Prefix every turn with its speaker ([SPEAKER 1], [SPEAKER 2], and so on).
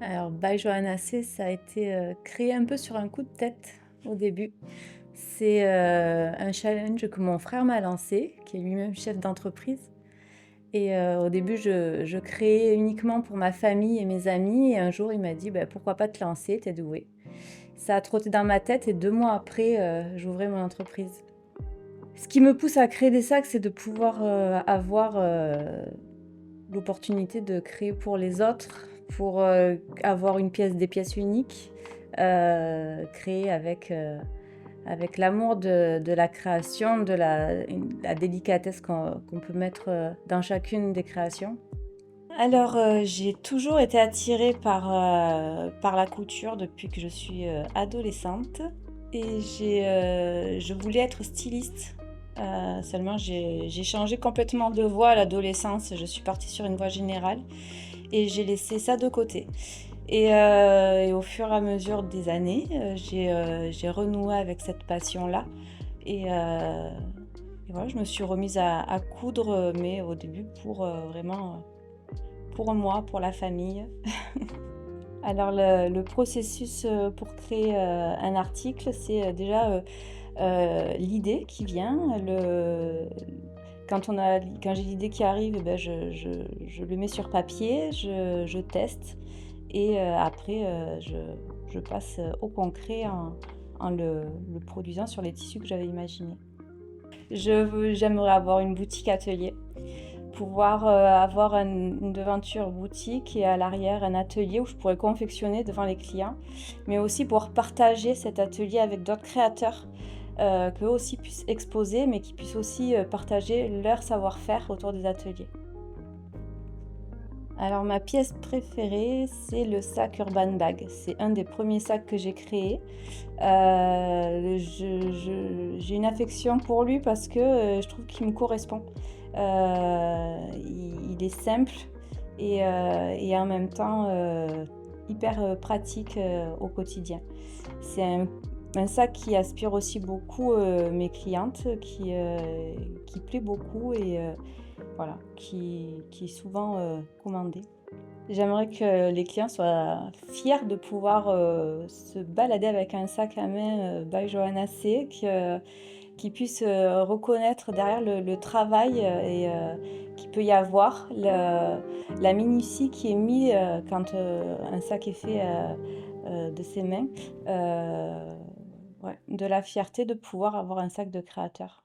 [SPEAKER 1] Alors, By Johanna C, ça a été, créé un peu sur un coup de tête au début. C'est, un challenge que mon frère m'a lancé, qui est lui-même chef d'entreprise et au début, je créais uniquement pour ma famille et mes amis et un jour, il m'a dit: «Bah, pourquoi pas te lancer? Tu es douée». Ça a trotté dans ma tête et 2 mois après, j'ouvrais mon entreprise. Ce qui me pousse à créer des sacs, c'est de pouvoir, avoir, l'opportunité de créer pour les autres, pour, avoir des pièces uniques, créer avec l'amour de la création, de la délicatesse qu'on peut mettre, dans chacune des créations. Alors, j'ai toujours été attirée par la couture depuis que je suis, adolescente et je voulais être styliste. Seulement j'ai changé complètement de voie à l'adolescence. Je suis partie sur une voie générale et j'ai laissé ça de côté et au fur et à mesure des années, j'ai renoué avec cette passion-là et voilà, je me suis remise à coudre, mais au début pour, vraiment, pour moi, pour la famille. Alors le processus, pour créer, un article, c'est, déjà, l'idée qui vient, quand j'ai l'idée qui arrive, et ben je le mets sur papier, je teste et après, je passe, au concret en le produisant sur les tissus que j'avais imaginés. J'aimerais avoir une boutique atelier, pouvoir, avoir une devanture boutique et à l'arrière un atelier où je pourrais confectionner devant les clients, mais aussi pouvoir partager cet atelier avec d'autres créateurs, qu'eux aussi puissent exposer, mais qui puissent aussi, partager leur savoir-faire autour des ateliers. Alors ma pièce préférée, c'est le sac Urban Bag. C'est un des premiers sacs que j'ai créé. J'ai une affection pour lui parce que, je trouve qu'il me correspond. Il est simple et en même temps, hyper, pratique, au quotidien. C'est un sac qui aspire aussi beaucoup, mes clientes, qui plaît beaucoup et voilà, qui est souvent, commandé. J'aimerais que les clients soient fiers de pouvoir, se balader avec un sac à main, by Johanna C, qu'ils puissent, reconnaître derrière le travail, qu'il peut y avoir, la minutie qui est mise, quand, un sac est fait, de ses mains. Ouais, de la fierté de pouvoir avoir un sac de créateur.